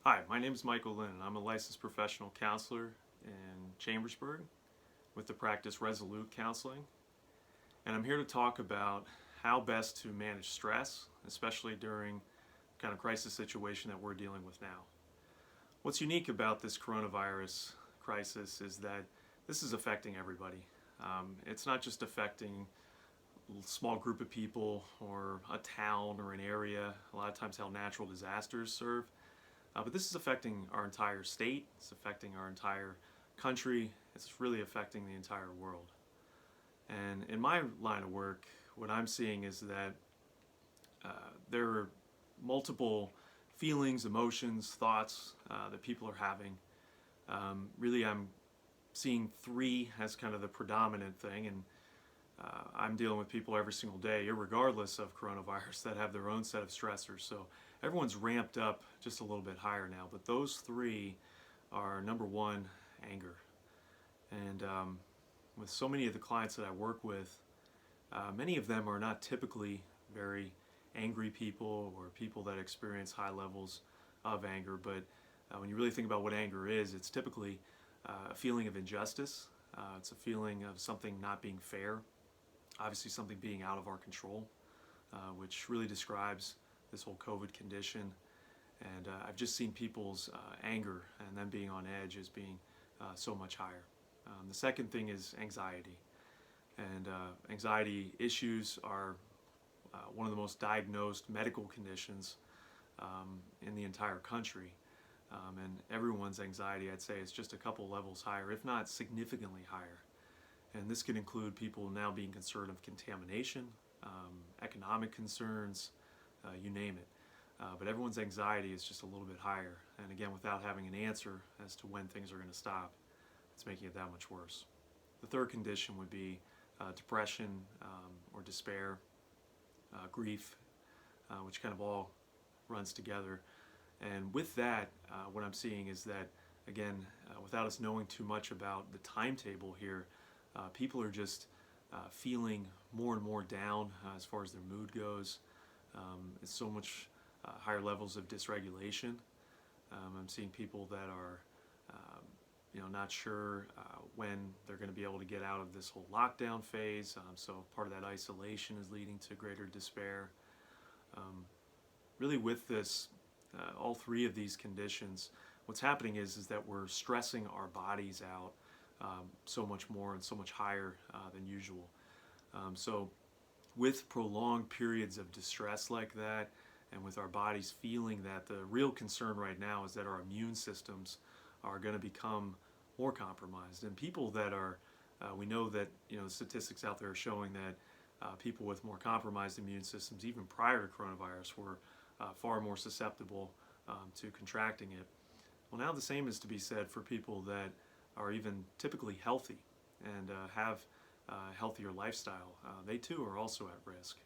Hi, my name is Michael Linn, and I'm a licensed professional counselor in Chambersburg with the practice Resolute Counseling. And I'm here to talk about how best to manage stress, especially during the kind of crisis situation that we're dealing with now. What's unique about this coronavirus crisis is that this is affecting everybody. It's not just affecting a small group of people or a town or an area, a lot of times how natural disasters serve. But this is affecting our entire state, it's affecting our entire country, it's really affecting the entire world. And in my line of work, what I'm seeing is that there are multiple feelings, emotions, thoughts that people are having. Really, I'm seeing three as kind of the predominant thing, and I'm dealing with people every single day, regardless of coronavirus, that have their own set of stressors. So everyone's ramped up just a little bit higher now. But those three are number one, anger. And with so many of the clients that I work with, many of them are not typically very angry people or people that experience high levels of anger. But when you really think about what anger is, it's typically a feeling of injustice. It's a feeling of something not being fair, obviously something being out of our control, which really describes this whole COVID condition. And I've just seen people's anger and them being on edge as being so much higher. The second thing is anxiety. And anxiety issues are one of the most diagnosed medical conditions in the entire country. And everyone's anxiety, I'd say, is just a couple levels higher, if not significantly higher. And this can include people now being concerned of contamination, economic concerns, you name it. But everyone's anxiety is just a little bit higher. And again, without having an answer as to when things are going to stop, it's making it that much worse. The third condition would be depression or despair, grief, which kind of all runs together. And with that, what I'm seeing is that, again, without us knowing too much about the timetable here, people are just feeling more and more down as far as their mood goes. It's so much higher levels of dysregulation. I'm seeing people that are, not sure when they're going to be able to get out of this whole lockdown phase. So part of that isolation is leading to greater despair. Really, with this, all three of these conditions, what's happening is that we're stressing our bodies out so much more and so much higher than usual. So with prolonged periods of distress like that, and with our bodies feeling that, the real concern right now is that our immune systems are going to become more compromised. And people that are, we know that the statistics out there are showing that people with more compromised immune systems, even prior to coronavirus, were far more susceptible to contracting it. Well, now the same is to be said for people that are even typically healthy and have a healthier lifestyle. They too are also at risk.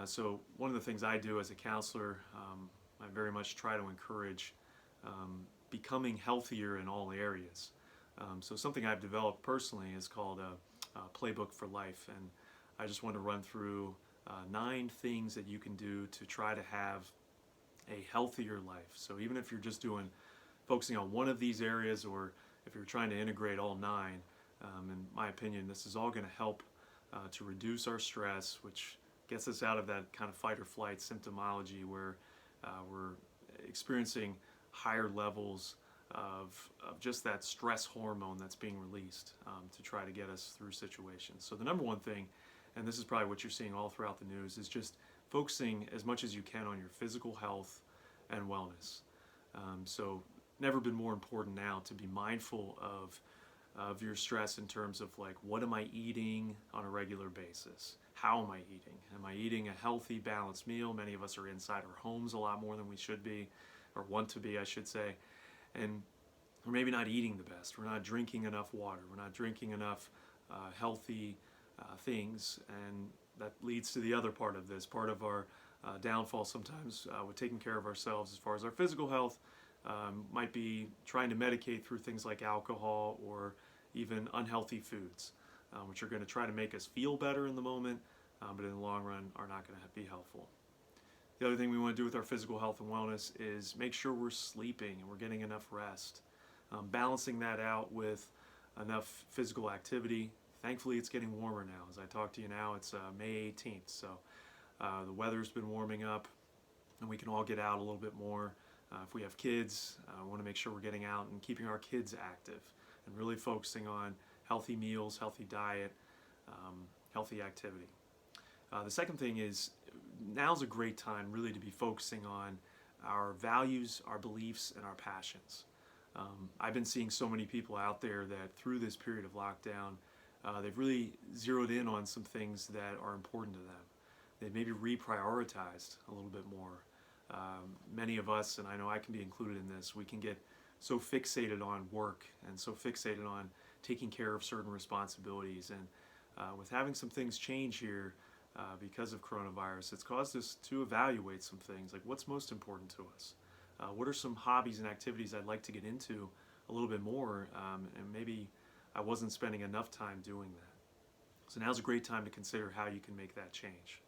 So one of the things I do as a counselor, I very much try to encourage becoming healthier in all areas. So something I've developed personally is called a Playbook for life, and I just want to run through 9 things that you can do to try to have a healthier life. So even if you're just focusing on one of these areas, or if you're trying to integrate all 9, in my opinion, this is all going to help to reduce our stress, which gets us out of that kind of fight or flight symptomology where we're experiencing higher levels of just that stress hormone that's being released to try to get us through situations. So the number one thing, and this is probably what you're seeing all throughout the news, is just focusing as much as you can on your physical health and wellness. So never been more important now to be mindful of your stress in terms of, like, what am I eating on a regular basis? How am I eating? Am I eating a healthy, balanced meal? Many of us are inside our homes a lot more than we should be, or want to be, I should say. And we're maybe not eating the best. We're not drinking enough water. We're not drinking enough healthy things. And that leads to the other part of this. Part of our downfall sometimes with taking care of ourselves as far as our physical health might be trying to medicate through things like alcohol or even unhealthy foods, which are going to try to make us feel better in the moment, but in the long run are not going to be helpful. The other thing we want to do with our physical health and wellness is make sure we're sleeping and we're getting enough rest. Balancing that out with enough physical activity. Thankfully, it's getting warmer now. As I talk to you now, it's May 18th, so the weather's been warming up and we can all get out a little bit more. If we have kids, we want to make sure we're getting out and keeping our kids active and really focusing on healthy meals, healthy diet, healthy activity. The second thing is now's a great time really to be focusing on our values, our beliefs, and our passions. I've been seeing so many people out there that through this period of lockdown, they've really zeroed in on some things that are important to them. They've maybe reprioritized a little bit more. Many of us, and I know I can be included in this, we can get so fixated on work and so fixated on taking care of certain responsibilities. And with having some things change here because of coronavirus, it's caused us to evaluate some things, like what's most important to us. What are some hobbies and activities I'd like to get into a little bit more, and maybe I wasn't spending enough time doing that. So now's a great time to consider how you can make that change.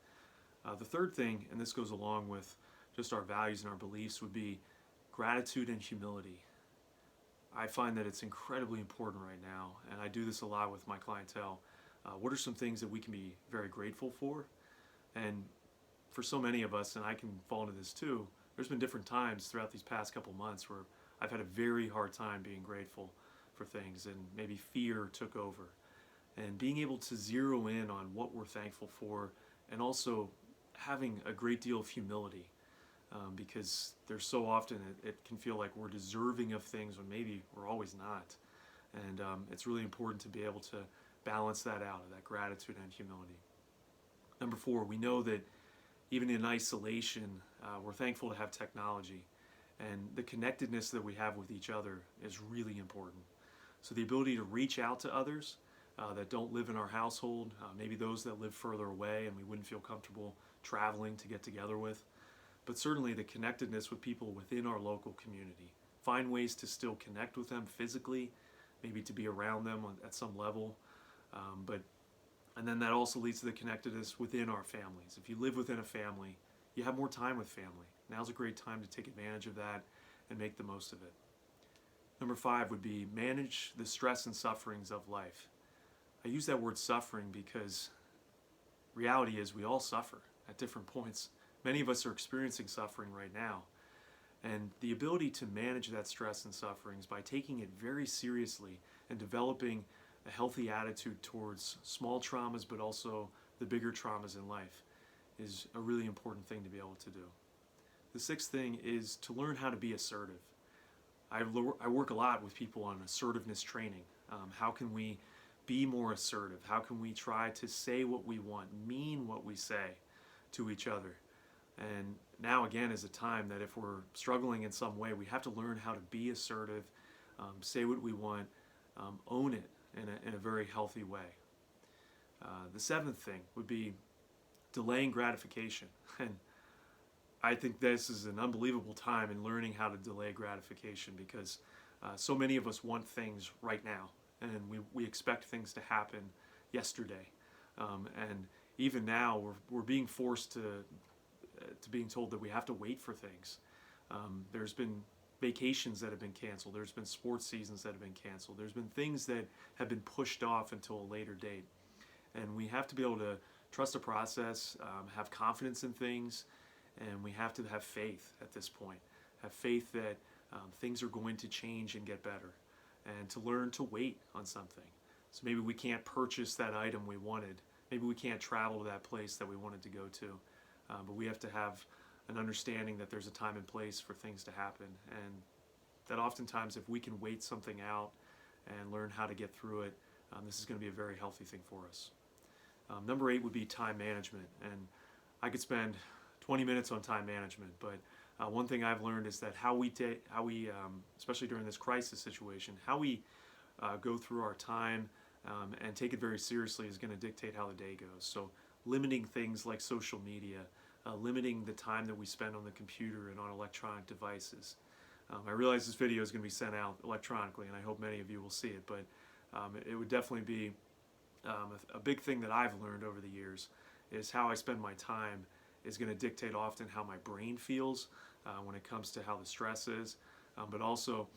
The third thing, and this goes along with just our values and our beliefs, would be gratitude and humility. I find that it's incredibly important right now, and I do this a lot with my clientele. What are some things that we can be very grateful for? And for so many of us, and I can fall into this too, there's been different times throughout these past couple months where I've had a very hard time being grateful for things, and maybe fear took over. And being able to zero in on what we're thankful for, and also having a great deal of humility, because there's so often it can feel like we're deserving of things when maybe we're always not. And it's really important to be able to balance that out, that gratitude and humility. Number 4, we know that even in isolation, we're thankful to have technology, and the connectedness that we have with each other is really important. So the ability to reach out to others that don't live in our household, maybe those that live further away and we wouldn't feel comfortable traveling to get together with, but certainly the connectedness with people within our local community. Find ways to still connect with them physically, maybe to be around them at some level, and then that also leads to the connectedness within our families. If you live within a family, you have more time with family. Now's a great time to take advantage of that and make the most of it. Number 5 would be manage the stress and sufferings of life. I use that word suffering because reality is we all suffer at different points. Many of us are experiencing suffering right now. And the ability to manage that stress and sufferings by taking it very seriously and developing a healthy attitude towards small traumas, but also the bigger traumas in life, is a really important thing to be able to do. The 6th thing is to learn how to be assertive. I work a lot with people on assertiveness training. How can we be more assertive? How can we try to say what we want, mean what we say to each other? And now again is a time that if we're struggling in some way, we have to learn how to be assertive, say what we want, own it in a very healthy way. The 7th thing would be delaying gratification. And I think this is an unbelievable time in learning how to delay gratification, because so many of us want things right now, and we expect things to happen yesterday. And even now, we're being forced to being told that we have to wait for things. There's been vacations that have been canceled. There's been sports seasons that have been canceled. There's been things that have been pushed off until a later date. And we have to be able to trust the process, have confidence in things, and we have to have faith at this point. Have faith that things are going to change and get better, and to learn to wait on something. So maybe we can't purchase that item we wanted. Maybe we can't travel to that place that we wanted to go to. But we have to have an understanding that there's a time and place for things to happen, and that oftentimes if we can wait something out and learn how to get through it, this is going to be a very healthy thing for us. Number 8 would be time management, and I could spend 20 minutes on time management, but one thing I've learned is that how we especially during this crisis situation, how we go through our time and take it very seriously is going to dictate how the day goes. So limiting things like social media, limiting the time that we spend on the computer and on electronic devices. I realize this video is going to be sent out electronically, and I hope many of you will see it, but it would definitely be a big thing that I've learned over the years is how I spend my time is going to dictate often how my brain feels when it comes to how the stress is, but also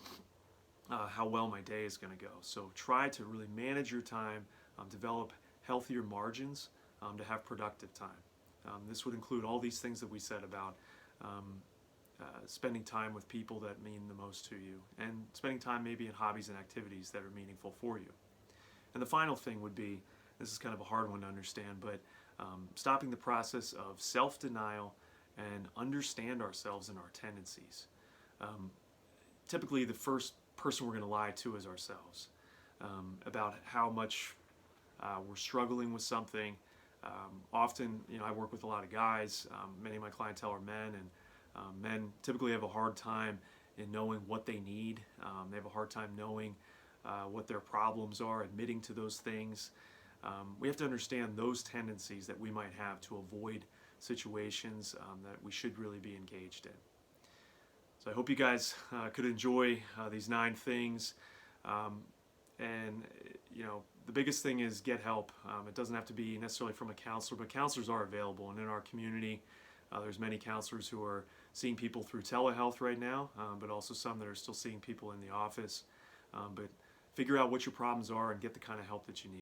how well my day is going to go. So try to really manage your time, develop healthier margins to have productive time. This would include all these things that we said about spending time with people that mean the most to you, and spending time maybe in hobbies and activities that are meaningful for you. And the final thing would be, this is kind of a hard one to understand, but stopping the process of self-denial and understand ourselves and our tendencies. Typically the first person we're going to lie to is ourselves, about how much we're struggling with something. Often, I work with a lot of guys. Many of my clientele are men, and men typically have a hard time in knowing what they need. They have a hard time knowing what their problems are, admitting to those things. We have to understand those tendencies that we might have to avoid situations that we should really be engaged in. So I hope you guys could enjoy these 9 things. And the biggest thing is get help. It doesn't have to be necessarily from a counselor, but counselors are available. And in our community, there's many counselors who are seeing people through telehealth right now, but also some that are still seeing people in the office. But figure out what your problems are and get the kind of help that you need.